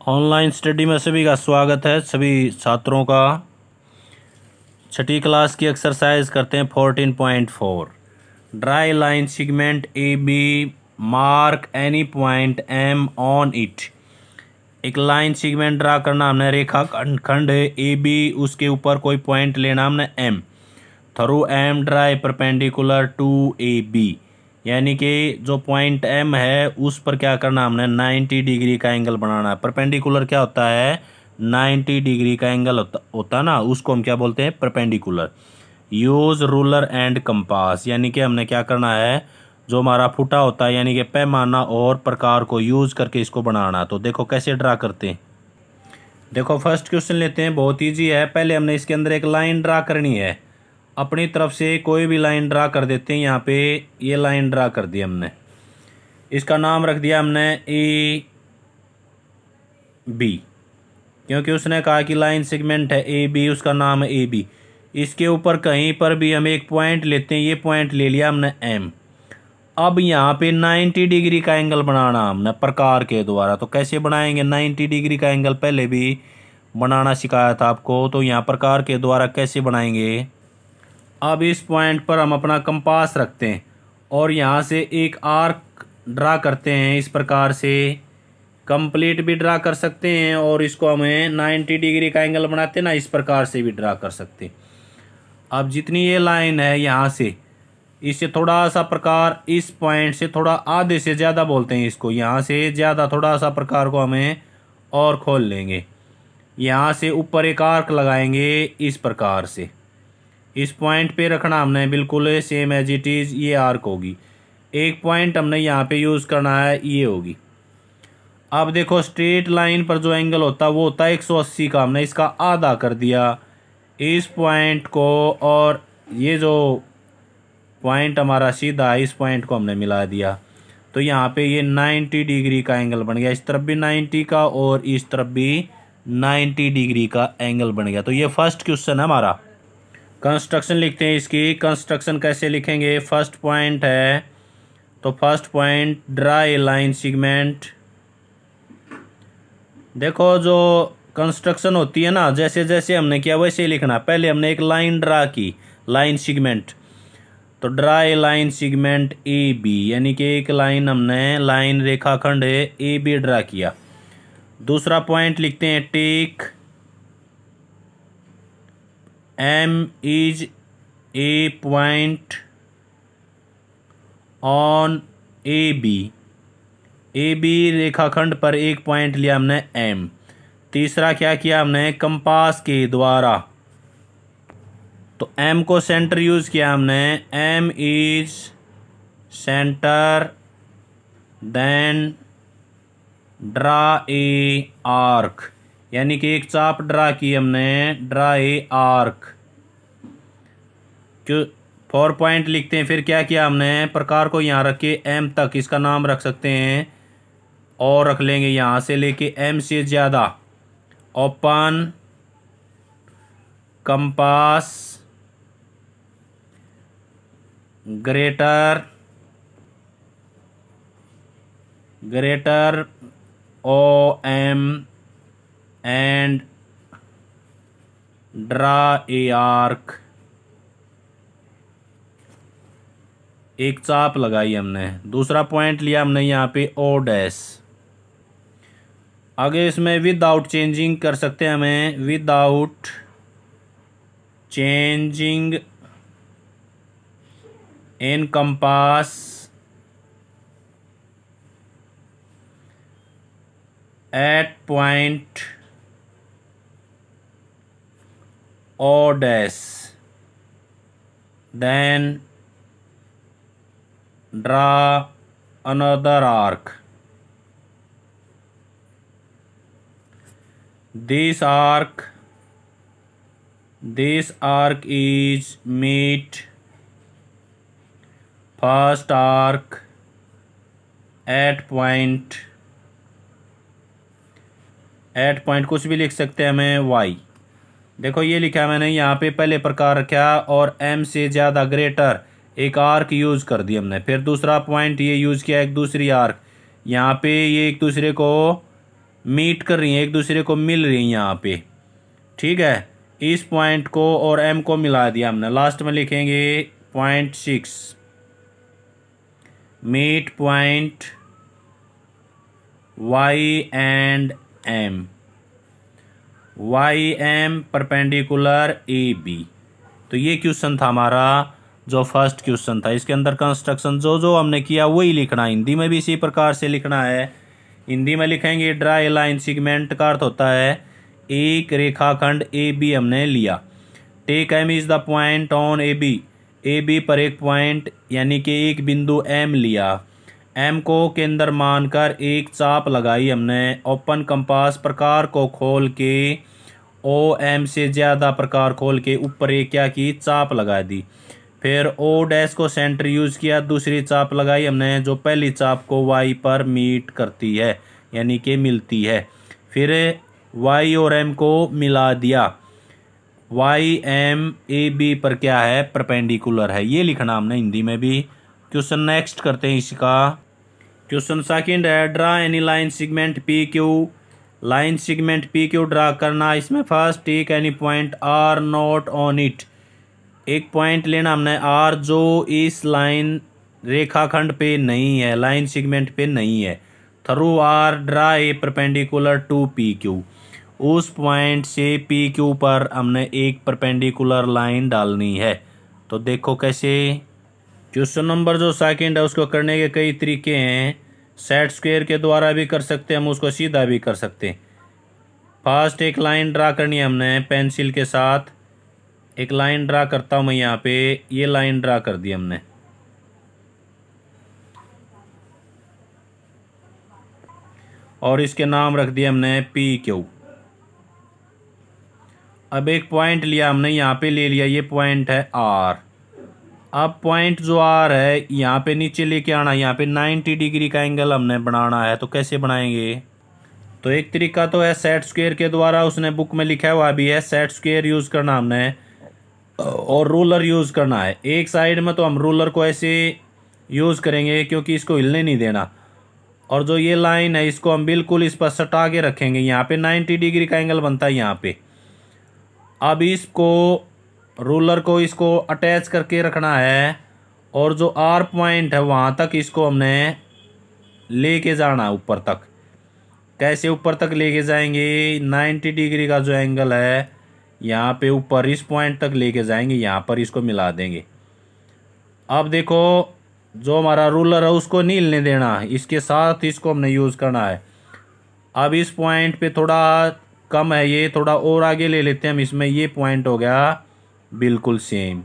Online study में सभी का स्वागत है। सभी छात्रों का छठी क्लास की एक्सरसाइज करते हैं 14.4। Draw line segment A B, mark any point M on it. एक लाइन सेगमेंट ड्रा करना हमने, रेखा खंड ए बी, उसके ऊपर कोई पॉइंट लेना हमने M. Through M draw perpendicular to A B, यानी कि जो पॉइंट एम है उस पर क्या करना हमने 90 डिग्री का एंगल बनाना है। परपेंडिकुलर क्या होता है? 90 डिग्री का एंगल होता ना, उसको हम क्या बोलते हैं? Perpendicular. Use ruler and compass, यानी कि हमने क्या करना है, जो हमारा फुटा होता है यानी कि पैमाना और प्रकार को यूज करके इसको बनाना। तो देखो कैसे ड्रा करते हैं। देखो फर्स्ट क्वेश्चन लेते हैं, बहुत ईजी है। पहले हमने इसके अंदर एक लाइन ड्रा करनी है, अपनी तरफ से कोई भी लाइन ड्रा कर देते हैं। यहाँ पे ये लाइन ड्रा कर दी हमने, इसका नाम रख दिया हमने ए बी, क्योंकि उसने कहा कि लाइन सेगमेंट है ए बी, उसका नाम है ए बी। इसके ऊपर कहीं पर भी हम एक पॉइंट लेते हैं, ये पॉइंट ले लिया हमने एम। अब यहाँ पे 90 डिग्री का एंगल बनाना हमने प्रकार के द्वारा। तो कैसे बनाएंगे 90 डिग्री का एंगल? पहले भी बनाना सिखाया था आपको। तो यहाँ प्रकार के द्वारा कैसे बनाएंगे? अब इस पॉइंट पर हम अपना कंपास रखते हैं और यहाँ से एक आर्क ड्रा करते हैं। इस प्रकार से कंप्लीट भी ड्रा कर सकते हैं और इसको हमें 90 डिग्री का एंगल बनाते हैं ना, इस प्रकार से भी ड्रा कर सकते हैं। अब जितनी ये लाइन है यहाँ से, इससे थोड़ा सा प्रकार, इस पॉइंट से थोड़ा आधे से ज़्यादा बोलते हैं इसको, यहाँ से ज़्यादा थोड़ा सा प्रकार को हमें और खोल लेंगे। यहाँ से ऊपर एक आर्क लगाएंगे इस प्रकार से, इस पॉइंट पे रखना हमने बिल्कुल सेम एज इट इज़। ये आर्क होगी। एक पॉइंट हमने यहाँ पे यूज़ करना है, ये होगी। अब देखो स्ट्रेट लाइन पर जो एंगल होता है वो होता है 180 का, हमने इसका आधा कर दिया इस पॉइंट को, और ये जो पॉइंट हमारा सीधा है इस पॉइंट को हमने मिला दिया। तो यहाँ पे ये 90 डिग्री का एंगल बन गया, इस तरफ भी 90 का और इस तरफ भी 90 डिग्री का एंगल बन गया। तो ये फर्स्ट क्वेश्चन है हमारा। कंस्ट्रक्शन लिखते हैं इसकी। कंस्ट्रक्शन कैसे लिखेंगे? फर्स्ट पॉइंट है तो first point dry line segment. देखो जो कंस्ट्रक्शन होती है ना, जैसे जैसे हमने किया वैसे ही लिखना। पहले हमने एक लाइन ड्रा की, लाइन सेगमेंट, तो draw line segment A B, यानी कि एक लाइन हमने, लाइन रेखाखंड है ए बी ड्रा किया। दूसरा पॉइंट लिखते हैं take M is a point on AB। AB रेखाखंड पर एक पॉइंट लिया हमने M। तीसरा क्या किया हमने? कंपास के द्वारा, तो M को सेंटर यूज किया हमने। M is centre, then draw a arc, यानी कि एक चाप ड्रा की हमने, ड्रा ए आर्क। 4 पॉइंट लिखते हैं। फिर क्या किया हमने? प्रकार को यहाँ रख के एम तक, इसका नाम रख सकते हैं और रख लेंगे यहाँ से लेके एम से ज़्यादा। Open compass greater O M and draw a arc. एक चाप लगाई हमने। दूसरा पॉइंट लिया हमने यहाँ पे ओ डैश। आगे इसमें विदाउट चेंजिंग कर सकते हैं हमें, without changing in compass at point O dash, then draw another arc. This arc is meet first arc at point कुछ भी लिख सकते हैं हमें y। देखो ये लिखा मैंने यहाँ पे, पहले प्रकार रखा और m से ज़्यादा ग्रेटर एक आर्क यूज़ कर दी हमने। फिर दूसरा पॉइंट ये यूज़ किया, एक दूसरी आर्क, यहाँ पे ये एक दूसरे को मीट कर रही हैं, एक दूसरे को मिल रही हैं यहाँ पे। ठीक है, इस पॉइंट को और एम को मिला दिया हमने। लास्ट में लिखेंगे .6 meet point Y and M, Y M perpendicular A B. तो ये क्वेश्चन था हमारा जो फर्स्ट क्वेश्चन था। इसके अंदर कंस्ट्रक्शन जो हमने किया वही लिखना है। हिंदी में भी इसी प्रकार से लिखना है। हिंदी में लिखेंगे ड्रा ए लाइन सेगमेंट का अर्थ होता है एक रेखाखंड ए बी हमने लिया। Take M is the point on A B, A B पर एक पॉइंट यानी कि एक बिंदु एम लिया। एम को केंद्र मानकर एक चाप लगाई हमने। ओपन कंपास प्रकार को खोल के ओ एम से ज़्यादा प्रकार खोल के ऊपर एक क्या की चाप लगा दी। फिर ओ डैश को सेंटर यूज किया, दूसरी चाप लगाई हमने जो पहली चाप को वाई पर मीट करती है यानी कि मिलती है। फिर वाई और एम को मिला दिया। वाई एम ए बी पर क्या है, परपेंडिकुलर है। ये लिखना हमने हिंदी में भी। क्वेश्चन नेक्स्ट करते हैं इसका। क्वेश्चन सेकंड है draw any line segment P Q. Line segment P Q draw करना। इसमें first take any point R not on it, एक पॉइंट लेना हमने आर जो इस लाइन रेखाखंड पे नहीं है, लाइन सेगमेंट पे नहीं है। Through R draw a perpendicular to P Q, उस पॉइंट से पी क्यू पर हमने एक परपेंडिकुलर लाइन डालनी है। तो देखो कैसे। क्वेश्चन नंबर जो सेकंड है उसको करने के कई तरीके हैं। सेट स्क्वायर के द्वारा भी कर सकते हैं हम, उसको सीधा भी कर सकते हैं। फर्स्ट एक लाइन ड्रा करनी है हमने पेंसिल के साथ। एक लाइन ड्रा करता हूँ मैं यहाँ पे, ये लाइन ड्रा कर दी हमने। और इसके नाम रख दिया हमने पी क्यू। अब एक पॉइंट लिया हमने, यहाँ पे ले लिया, ये पॉइंट है आर। अब पॉइंट जो आर है यहाँ पे नीचे लेके आना, यहाँ पे 90 डिग्री का एंगल हमने बनाना है। तो कैसे बनाएंगे? तो एक तरीका तो है सेट स्क्वायर के द्वारा, उसने बुक में लिखा हुआ भी है। सेट स्क्वायर यूज करना हमने और रूलर यूज करना है। एक साइड में तो हम रूलर को ऐसे यूज करेंगे क्योंकि इसको हिलने नहीं देना। और जो ये लाइन है इसको हम बिल्कुल इस पर सटा के रखेंगे। यहाँ पे 90 डिग्री का एंगल बनता है यहाँ पे। अब इसको रूलर को इसको अटैच करके रखना है और जो आर पॉइंट है वहाँ तक इसको हमने लेके जाना है ऊपर तक। कैसे ऊपर तक लेके जाएंगे? 90 डिग्री का जो एंगल है यहाँ पे ऊपर इस पॉइंट तक लेके जाएंगे, यहाँ पर इसको मिला देंगे। अब देखो जो हमारा रूलर है उसको नहीं हिलने देना, इसके साथ इसको हमने यूज़ करना है। अब इस पॉइंट पे थोड़ा कम है, ये थोड़ा और आगे ले लेते हैं हम इसमें। ये पॉइंट हो गया बिल्कुल सेम।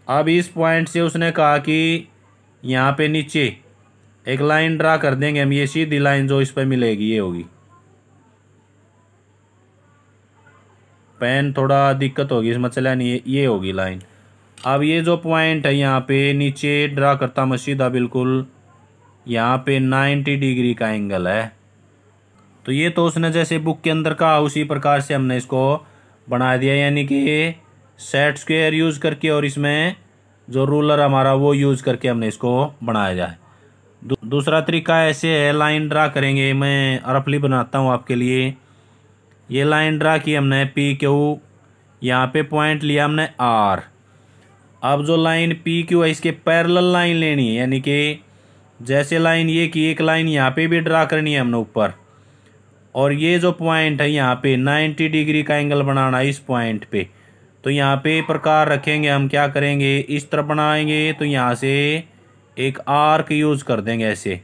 अब इस पॉइंट से उसने कहा कि यहाँ पे नीचे एक लाइन ड्रा कर देंगे हम। ये सीधी लाइन जो इस पर मिलेगी ये होगी। पेन थोड़ा दिक्कत होगी इसमें, चला नहीं, ये होगी लाइन। अब ये जो पॉइंट है यहाँ पे नीचे ड्रा करता मैं सीधा बिल्कुल, यहाँ पे 90 डिग्री का एंगल है। तो ये तो उसने जैसे बुक के अंदर कहा उसी प्रकार से हमने इसको बना दिया, यानी कि सेट स्क्वायर यूज़ करके और इसमें जो रूलर हमारा वो यूज़ करके हमने इसको बनाया जाए। दूसरा तरीका ऐसे है, लाइन ड्रा करेंगे। मैं रफली बनाता हूँ आपके लिए। ये लाइन ड्रा की हमने पी क्यू, यहाँ पे पॉइंट लिया हमने आर। अब जो लाइन पी क्यू है इसके पैरेलल लाइन लेनी है, यानी कि जैसे लाइन ये की एक लाइन यहाँ पे भी ड्रा करनी है हमने ऊपर। और ये जो पॉइंट है यहाँ पे 90 डिग्री का एंगल बनाना है इस पॉइंट पे। तो यहाँ पे प्रकार रखेंगे हम, क्या करेंगे इस तरफ बनाएंगे। तो यहाँ से एक आर्क यूज़ कर देंगे, ऐसे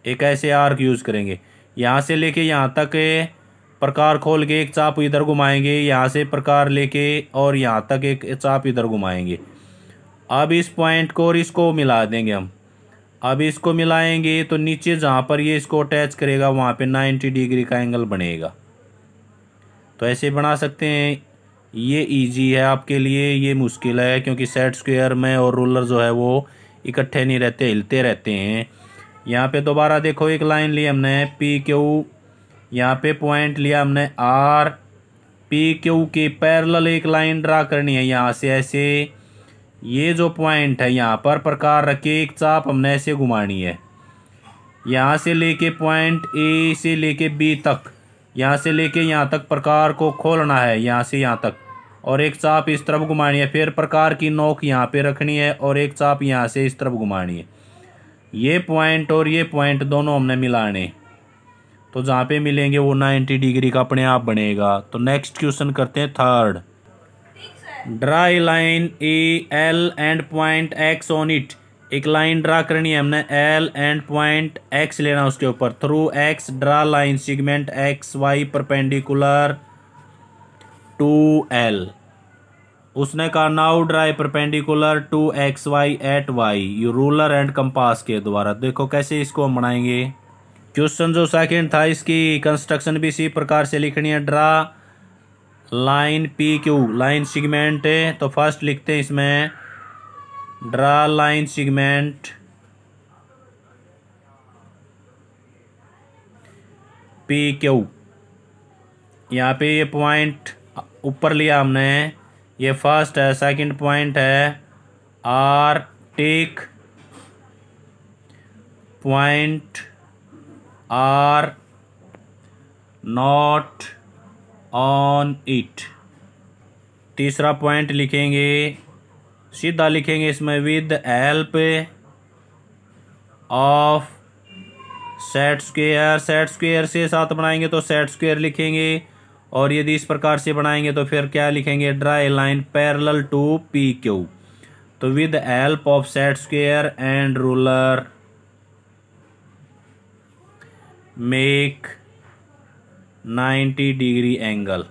एक ऐसे आर्क यूज़ करेंगे। यहाँ से लेके यहाँ तक प्रकार खोल के एक चाप इधर घुमाएंगे, यहाँ से प्रकार लेके और यहाँ तक एक चाप इधर घुमाएंगे। अब इस पॉइंट को और इसको मिला देंगे हम। अब इसको मिलाएंगे तो नीचे जहाँ पर ये इसको अटैच करेगा वहाँ पे 90 डिग्री का एंगल बनेगा। तो ऐसे बना सकते हैं। ये इजी है आपके लिए, ये मुश्किल है क्योंकि सेट स्क्वायर में और रूलर जो है वो इकट्ठे नहीं रहते, हिलते रहते हैं। यहाँ पे दोबारा देखो एक लाइन ली हमने पी क्यू, यहाँ पे पॉइंट लिया हमने आर। पी क्यू के पैरेलल एक लाइन ड्रा करनी है यहाँ से ऐसे। ये जो पॉइंट है यहाँ पर प्रकार रखे एक चाप हमने ऐसे घुमानी है। यहाँ से लेके पॉइंट ए से लेके बी तक, यहाँ से लेके यहाँ तक प्रकार को खोलना है, यहाँ से यहाँ तक, और एक चाप इस तरफ घुमानी है। फिर प्रकार की नोक यहाँ पे रखनी है और एक चाप यहाँ से इस तरफ घुमानी है। ये पॉइंट और ये पॉइंट दोनों हमने मिलाने, तो जहाँ पे मिलेंगे वो 90 डिग्री का अपने आप बनेगा। तो नेक्स्ट क्वेश्चन करते हैं third. Draw a line A L and point x on it. एक लाइन ड्रा करनी है हमने, एल एंड पॉइंट एक्स लेना उसके ऊपर। Through X draw line segment X Y perpendicular to L. उसने कहा now draw perpendicular to X Y at Y use ruler and compass के द्वारा। देखो कैसे इसको हम बनाएंगे। क्वेश्चन जो सेकंड था इसकी कंस्ट्रक्शन भी इसी प्रकार से लिखनी है। Draw line P Q, line segment है, तो फर्स्ट लिखते हैं इसमें draw line segment P Q. यहाँ पे ये पॉइंट ऊपर लिया हमने, ये फर्स्ट है, सेकंड पॉइंट है R, take point R not on it. तीसरा पॉइंट लिखेंगे, सीधा लिखेंगे इसमें with help of set square. Set square से साथ बनाएंगे तो सेट स्क्वायर लिखेंगे, और यदि इस प्रकार से बनाएंगे तो फिर क्या लिखेंगे, draw a line parallel to P Q. तो with help of set square and ruler make 90 degree angle.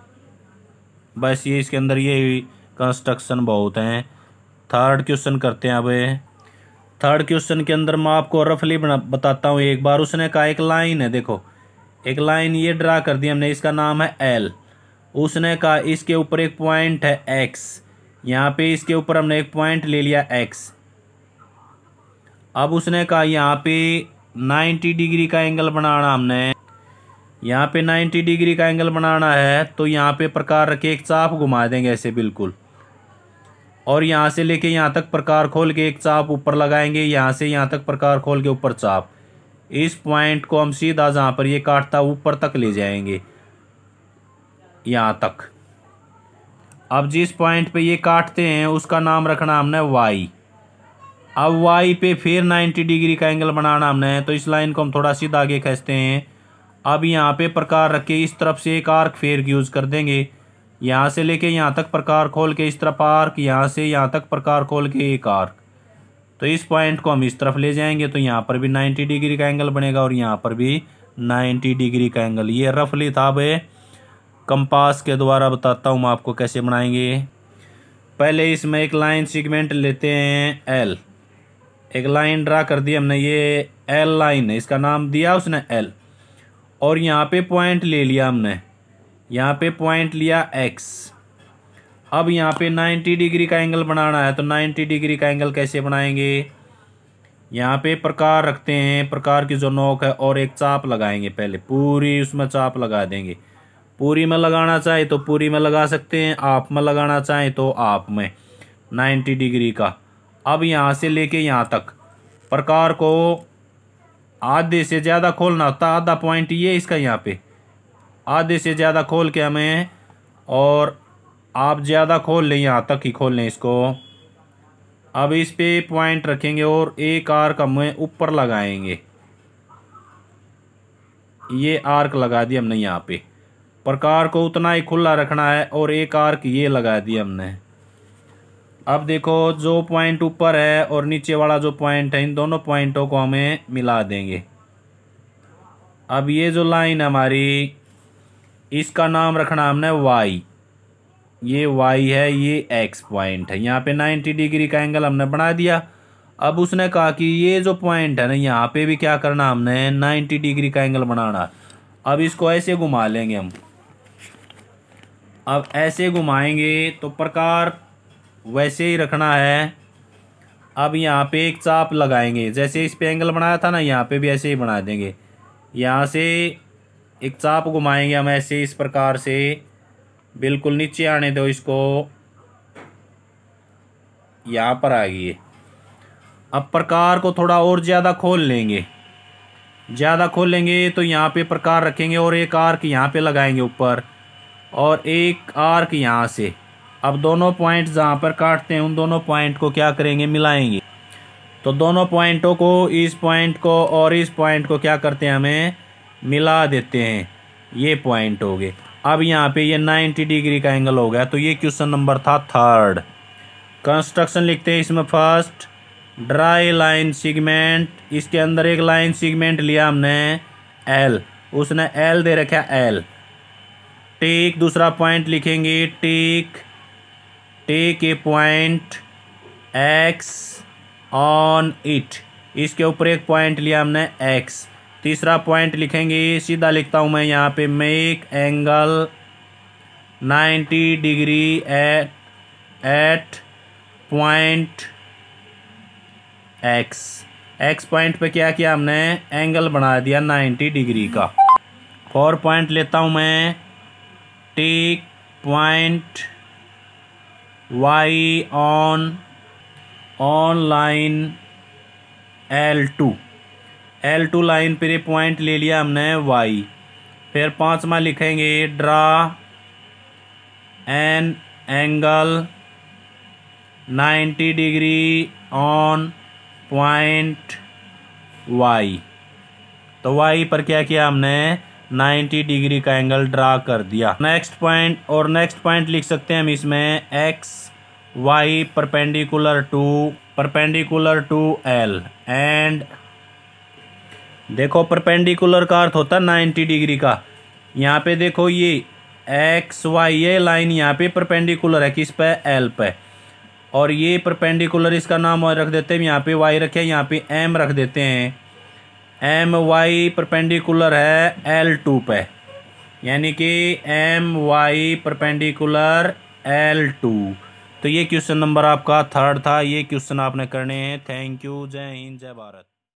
बस ये इसके अंदर ये कंस्ट्रक्शन बहुत हैं। थर्ड क्वेश्चन करते हैं। अब थर्ड क्वेश्चन के अंदर मैं आपको रफली बताता हूँ एक बार। उसने कहा एक लाइन है, देखो एक लाइन ये ड्रा कर दी हमने, इसका नाम है एल। उसने कहा इसके ऊपर एक पॉइंट है एक्स, यहाँ पे इसके ऊपर हमने एक पॉइंट ले लिया एक्स। अब उसने कहा यहाँ पे 90 डिग्री का एंगल बनाना हमने, यहाँ पे 90 डिग्री का एंगल बनाना है, तो यहाँ पे प्रकार रखे एक चाप घुमा देंगे ऐसे बिल्कुल, और यहाँ से लेके यहाँ तक प्रकार खोल के एक चाप ऊपर लगाएंगे, यहाँ से यहाँ तक प्रकार खोल के ऊपर चाप। इस पॉइंट को हम सीधा जहाँ पर ये काटता ऊपर तक ले जाएंगे, यहाँ तक। अब जिस पॉइंट पे ये काटते हैं उसका नाम रखना हमने वाई। अब वाई पे फिर 90 डिग्री का एंगल बनाना हमने, तो इस लाइन को हम थोड़ा सीधा आगे खींचते हैं। अब यहाँ पे प्रकार रख के इस तरफ से एक आर्क फेर यूज कर देंगे, यहाँ से लेके यहाँ तक प्रकार खोल के इस तरफ आर्क, यहाँ से यहाँ तक प्रकार खोल के एक आर्क। तो इस पॉइंट को हम इस तरफ ले जाएंगे, तो यहाँ पर भी 90 डिग्री का एंगल बनेगा और यहाँ पर भी 90 डिग्री का एंगल। ये रफली था। अब कंपास के द्वारा बताता हूँ मैं आपको कैसे बनाएंगे। पहले इसमें एक लाइन सेगमेंट लेते हैं एल। एक लाइन ड्रा कर दी हमने, ये एल लाइन है, इसका नाम दिया उसने एल। और यहाँ पे पॉइंट ले लिया हमने, यहाँ पे पॉइंट लिया एक्स। अब यहाँ पे 90 डिग्री का एंगल बनाना है, तो 90 डिग्री का एंगल कैसे बनाएंगे, यहाँ पे प्रकार रखते हैं, प्रकार की जो नोक है, और एक चाप लगाएंगे। पहले पूरी उसमें चाप लगा देंगे। पूरी में लगाना चाहे तो पूरी में लगा सकते हैं, आप में लगाना चाहे तो आप में 90 डिग्री का। अब यहाँ से लेके यहाँ तक प्रकार को आधे से ज़्यादा खोलना होता है, आधा पॉइंट ये इसका, यहाँ पे आधे से ज़्यादा खोल के हमें, और आप ज़्यादा खोल लें, यहाँ तक ही खोल लें इसको। अब इस पे पॉइंट रखेंगे और एक आर्क हमें ऊपर लगाएंगे। ये आर्क लगा दिया हमने, यहाँ पे प्रकार को उतना ही खुला रखना है, और एक आर्क ये लगा दिया हमने। अब देखो जो पॉइंट ऊपर है और नीचे वाला जो पॉइंट है, इन दोनों पॉइंटों को हमें मिला देंगे। अब ये जो लाइन है हमारी, इसका नाम रखना हमने वाई। ये वाई है, ये एक्स पॉइंट है। यहाँ पे 90 डिग्री का एंगल हमने बना दिया। अब उसने कहा कि ये जो पॉइंट है ना, यहाँ पे भी क्या करना हमने, 90 डिग्री का एंगल बनाना। अब इसको ऐसे घुमा लेंगे हम। अब ऐसे घुमाएंगे तो प्रकार वैसे ही रखना है। अब यहाँ पे एक चाप लगाएंगे, जैसे इस पे एंगल बनाया था ना, यहाँ पे भी ऐसे ही बना देंगे। यहाँ से एक चाप घुमाएंगे हम ऐसे, इस प्रकार से बिल्कुल नीचे आने दो इसको, यहाँ पर आ गई। अब प्रकार को थोड़ा और ज़्यादा खोल लेंगे, ज़्यादा खोलेंगे तो यहाँ पे प्रकार रखेंगे और एक आर्क यहाँ पे लगाएंगे ऊपर और एक आर्क यहाँ से। अब दोनों पॉइंट जहाँ पर काटते हैं उन दोनों पॉइंट को क्या करेंगे, मिलाएंगे। तो दोनों पॉइंटों को, इस पॉइंट को और इस पॉइंट को क्या करते हैं, हमें मिला देते हैं। ये पॉइंट हो गए। अब यहाँ पे ये 90 डिग्री का एंगल हो गया। तो ये क्वेश्चन नंबर था 3rd। कंस्ट्रक्शन लिखते हैं इसमें। First, dry line segment. इसके अंदर एक लाइन सेगमेंट लिया हमने L, उसने L दे रखा L। टेक, दूसरा पॉइंट लिखेंगे take a point X on it. इसके ऊपर एक पॉइंट लिया हमने X। तीसरा पॉइंट लिखेंगे, सीधा लिखता हूँ मैं यहाँ पे, make angle 90 degree at point X point पे क्या किया हमने, एंगल बना दिया 90 डिग्री का। 4 पॉइंट लेता हूँ मैं, take point Y on line L2 line पर पॉइंट ले लिया हमने Y। फिर 5वां लिखेंगे, draw an angle 90 degree on point Y। तो Y पर क्या किया हमने, 90 डिग्री का एंगल ड्रा कर दिया। नेक्स्ट पॉइंट लिख सकते हैं हम इसमें, X Y perpendicular to L and देखो परपेंडिकुलर का अर्थ होता है 90 डिग्री का। यहाँ पे देखो ये एक्स वाई ये लाइन यहाँ पे परपेंडिकुलर है किस पे, एल पे, और ये परपेंडिकुलर इसका नाम रख देते हैं, यहाँ पे वाई रखे, यहाँ पे एम रख देते हैं। एम वाई परपेंडिकुलर है L2 पे, यानी कि एम वाई परपेंडिकुलर L2। तो ये क्वेश्चन नंबर आपका 3rd था। ये क्वेश्चन आपने करने हैं। Thank you. जय हिंद, जय भारत।